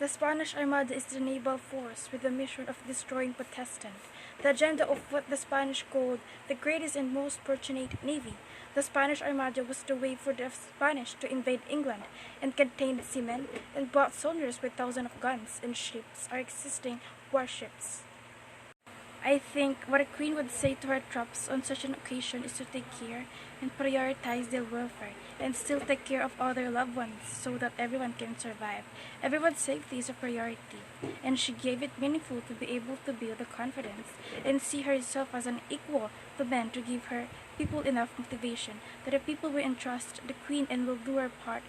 The Spanish Armada is the naval force with the mission of destroying Protestant. The agenda of what the Spanish called the greatest and most fortunate navy. The Spanish Armada was the way for the Spanish to invade England and contained seamen and brought soldiers with thousands of guns and ships are existing warships. I think what a queen would say to her troops on such an occasion is to take care and prioritize their welfare and still take care of other loved ones so that everyone can survive. Everyone's safety is a priority, and she gave it meaningful to be able to build the confidence and see herself as an equal to men to give her people enough motivation that the people will entrust the queen and will do her part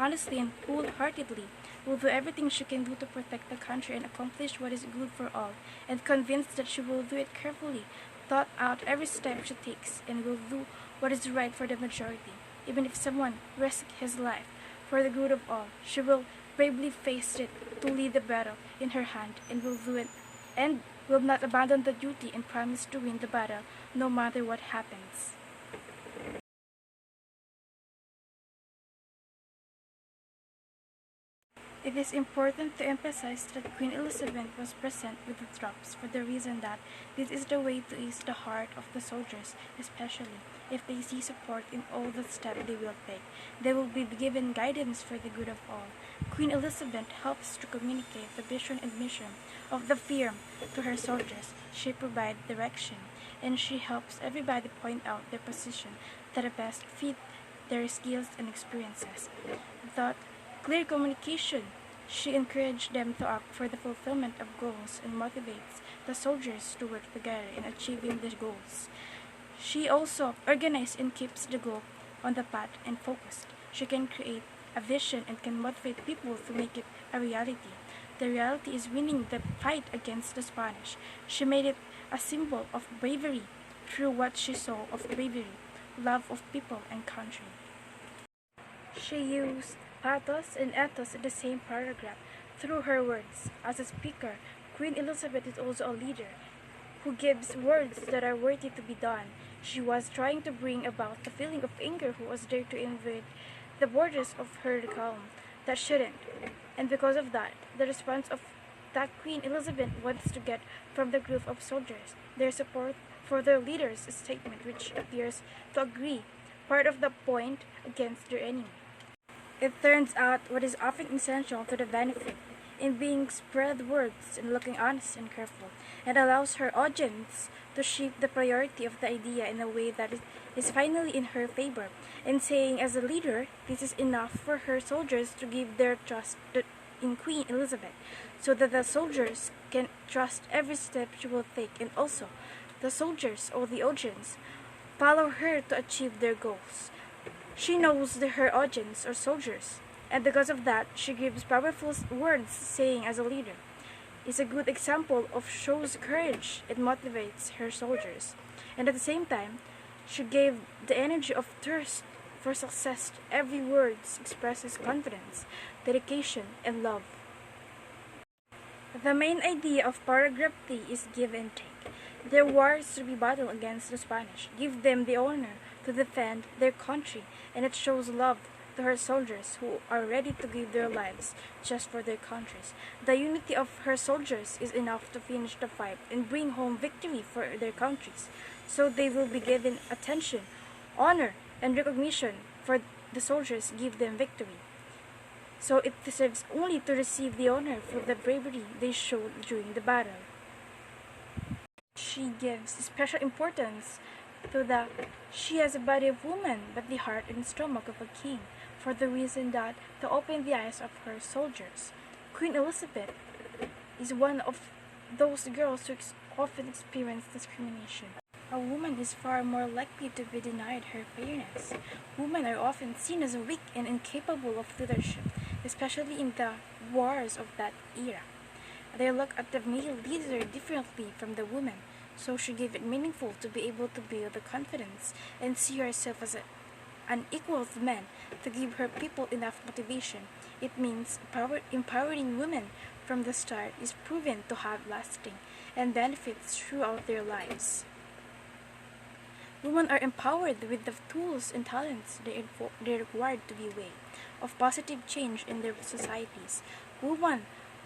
honestly and wholeheartedly, will do everything she can do to protect the country and accomplish what is good for all, and convinced that she will do it carefully, thought out every step she takes, and will do what is right for the majority, even if someone risks his life for the good of all. She will bravely face it to lead the battle in her hand, and will do it, and will not abandon the duty and promise to win the battle no matter what happens. It is important to emphasize that Queen Elizabeth was present with the troops for the reason that this is the way to ease the heart of the soldiers, especially if they see support in all the steps they will take. They will be given guidance for the good of all. Queen Elizabeth helps to communicate the vision and mission of the firm to her soldiers. She provides direction, and she helps everybody point out their position that best fit their skills and experiences. Without clear communication, she encouraged them to act for the fulfillment of goals and motivates the soldiers to work together in achieving the goals. She also organizes and keeps the goal on the path and focused. She can create a vision and can motivate people to make it a reality. The reality is winning the fight against the Spanish. She made it a symbol of bravery through what she saw of bravery, love of people and country. She used pathos and ethos in the same paragraph. Through her words, as a speaker, Queen Elizabeth is also a leader who gives words that are worthy to be done. She was trying to bring about the feeling of anger who was there to invade the borders of her realm that shouldn't. And because of that, the response of that Queen Elizabeth wants to get from the group of soldiers, their support for their leader's statement, which appears to agree part of the point against their enemy. It turns out what is often essential to the benefit in being spread words and looking honest and careful, and allows her audience to shape the priority of the idea in a way that is finally in her favor, and saying as a leader, this is enough for her soldiers to give their trust in Queen Elizabeth, so that the soldiers can trust every step she will take, and also the soldiers or the audience follow her to achieve their goals. She knows her audience or soldiers, and because of that, she gives powerful words saying as a leader. Is a good example of shows courage and motivates her soldiers. And at the same time, she gave the energy of thirst for success. Every word expresses confidence, dedication, and love. The main idea of paragraph 3 is give and take. Their war is to be battled against the Spanish. Give them the honor to defend their country, and it shows love to her soldiers who are ready to give their lives just for their countries. The unity of her soldiers is enough to finish the fight and bring home victory for their countries. So they will be given attention, honor, and recognition for the soldiers give them victory. So it deserves only to receive the honor for the bravery they showed during the battle. She gives special importance to the she has a body of woman but the heart and stomach of a king, for the reason that to open the eyes of her soldiers. Queen Elizabeth is one of those girls who often experience discrimination. A woman is far more likely to be denied her fairness. Women are often seen as weak and incapable of leadership, especially in the wars of that era. They look at the male leader differently from the woman, so she gave it meaningful to be able to build the confidence and see herself as an equal to men, to give her people enough motivation. It means empowering women from the start is proven to have lasting and benefits throughout their lives. Women are empowered with the tools and talents they are required to be a way of positive change in their societies. Women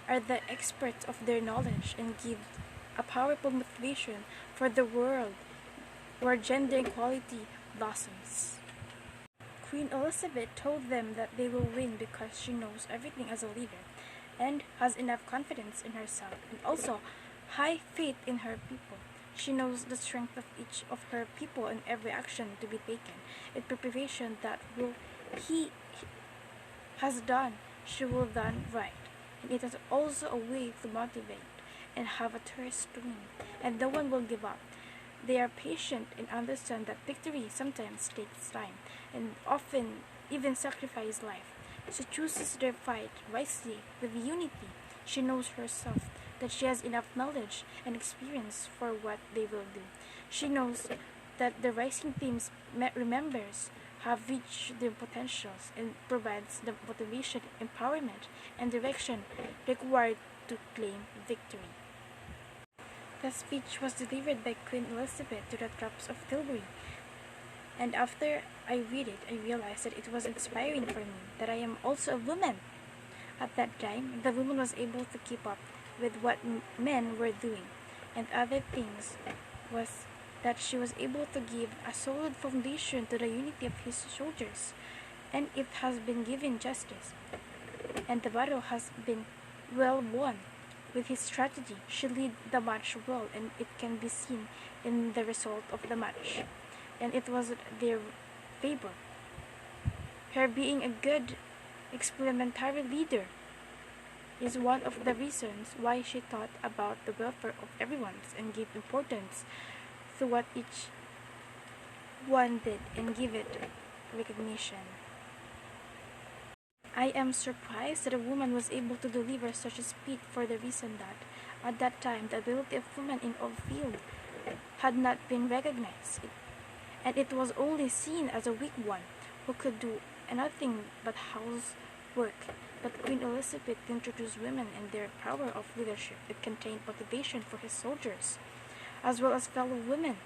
are the experts of their knowledge and give a powerful motivation for the world where gender equality blossoms. Queen Elizabeth told them that they will win because she knows everything as a leader and has enough confidence in herself and also high faith in her people. She knows the strength of each of her people and every action to be taken in preparation that will he has done, she will done right. And it is also a way to motivate and have a thirst to win, and no one will give up. They are patient and understand that victory sometimes takes time and often even sacrifice life. She chooses their fight wisely with unity. She knows herself that she has enough knowledge and experience for what they will do. She knows that the rising teams remembers have reached their potentials and provides the motivation, empowerment, and direction required to claim victory. The speech was delivered by Queen Elizabeth to the troops of Tilbury, and after I read it, I realized that it was inspiring for me that I am also a woman. At that time, the woman was able to keep up with what men were doing, and other things was that she was able to give a solid foundation to the unity of his soldiers, and it has been given justice, and the battle has been well won. With his strategy, she led the match well, and it can be seen in the result of the match, and it was their favor. Her being a good experimentary leader is one of the reasons why she thought about the welfare of everyone and gave importance to what each one did and give it recognition. I am surprised that a woman was able to deliver such a speech for the reason that, at that time, the ability of women in all fields had not been recognized, and it was only seen as a weak one who could do nothing but housework. But Queen Elizabeth introduced women and their power of leadership. It contained motivation for his soldiers, as well as fellow women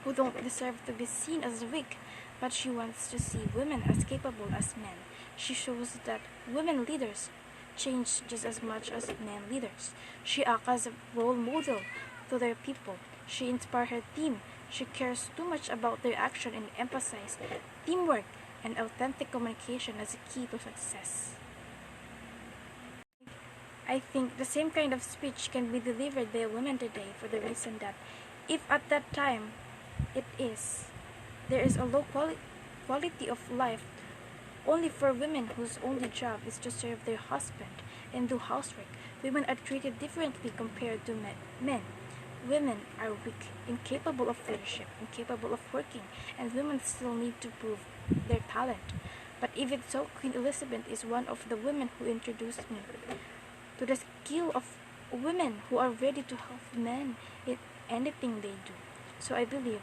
who don't deserve to be seen as weak, but she wants to see women as capable as men. She shows that women leaders change just as much as men leaders. She acts as a role model to their people. She inspires her team. She cares too much about their action and emphasizes teamwork and authentic communication as a key to success. I think the same kind of speech can be delivered by a woman today for the reason that if at that time there is a low quality of life only for women whose only job is to serve their husband and do housework, women are treated differently compared to men. Women are weak, incapable of leadership, incapable of working, and women still need to prove their talent. But even so, Queen Elizabeth is one of the women who introduced me to the skill of women who are ready to help men in anything they do. So I believe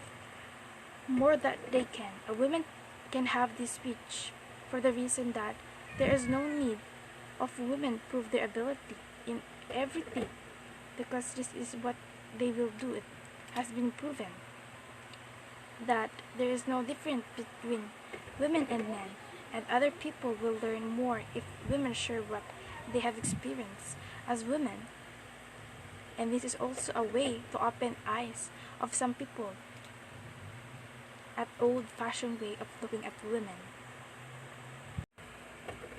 more that they can. A woman can have this speech for the reason that there is no need of women prove their ability in everything because this is what they will do. It has been proven that there is no difference between women and men, and other people will learn more if women share what they have experienced as women. And this is also a way to open eyes of some people at old-fashioned way of looking at women.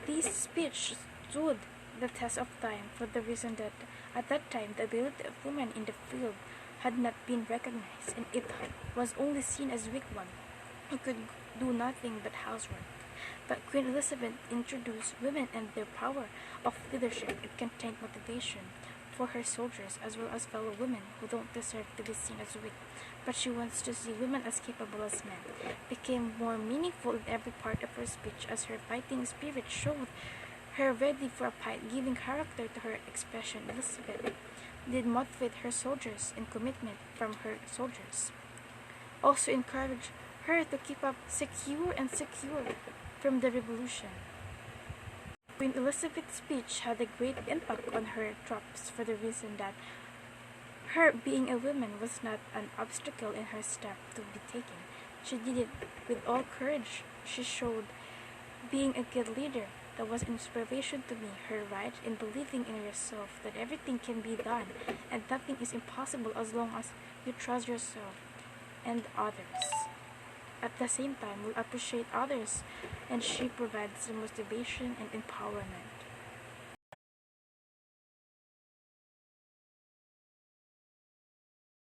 This speech stood the test of time for the reason that at that time the ability of women in the field had not been recognized, and it was only seen as weak one who could do nothing but housework. But Queen Elizabeth introduced women and their power of leadership. It contained motivation for her soldiers as well as fellow women who don't deserve to be seen as weak, but she wants to see women as capable as men. Became more meaningful in every part of her speech as her fighting spirit showed her ready for a fight, giving character to her expression. Elizabeth did motivate her soldiers and commitment from her soldiers. Also encouraged her to keep up secure from the revolution. Queen Elizabeth's speech had a great impact on her troops for the reason that her being a woman was not an obstacle in her step to be taken. She did it with all courage. She showed being a good leader, That was inspiration to me, her right in believing in yourself that everything can be done and nothing is impossible as long as you trust yourself and others. At the same time, we'll appreciate others, and she provides the motivation and empowerment.